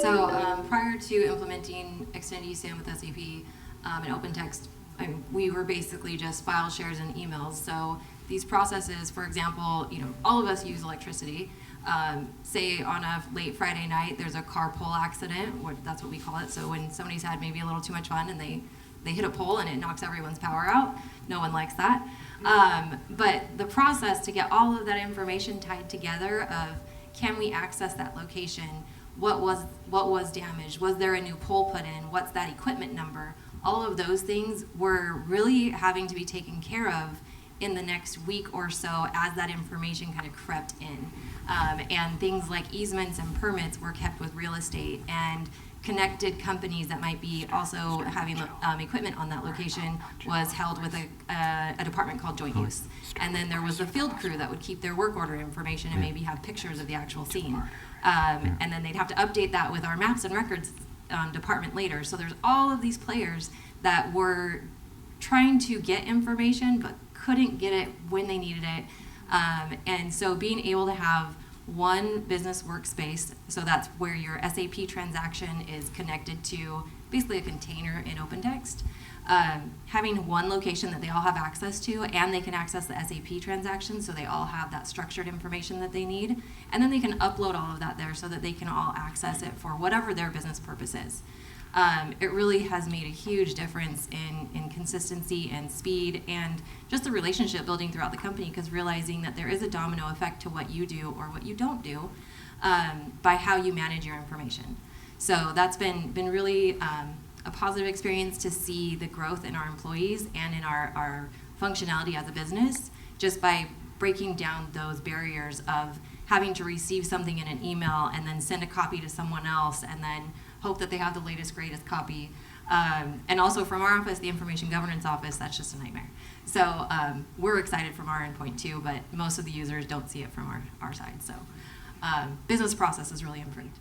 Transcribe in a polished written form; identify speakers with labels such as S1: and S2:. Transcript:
S1: So prior to implementing Extended ECM with SAP and OpenText, we were basically just file shares and emails. So these processes, for example, all of us use electricity. Say on a late Friday night, there's a carpool accident, that's what we call it. So when somebody's had maybe a little too much fun and they hit a pole and it knocks everyone's power out, no one likes that. But the process to get all of that information tied together of, can we access that location? What was damaged? Was there a new pole put in? What's that equipment number? All of those things were really having to be taken care of in the next week or so as that information kind of crept in. And things like easements and permits were kept with real estate, and connected companies that might be also having equipment on that location was held with a department called joint use. And then there was the field crew that would keep their work order information and maybe have pictures of the actual scene. And then they'd have to update that with our maps and records department later. So there's all of these players that were trying to get information but couldn't get it when they needed it. And so being able to have one business workspace, so that's where your SAP transaction is connected to basically a container in OpenText. Having one location that they all have access to, and they can access the SAP transaction, so they all have that structured information that they need, and then they can upload all of that there so that they can all access it for whatever their business purpose is. It really has made a huge difference in consistency and speed and just the relationship building throughout the company, because realizing that there is a domino effect to what you do or what you don't do by how you manage your information. So that's been really a positive experience to see the growth in our employees and in our functionality as a business, just by breaking down those barriers of having to receive something in an email and then send a copy to someone else and then hope that they have the latest, greatest copy. And also from our office, the Information Governance Office, that's just a nightmare. So we're excited from our endpoint too, but most of the users don't see it from our side. So business process is really improved.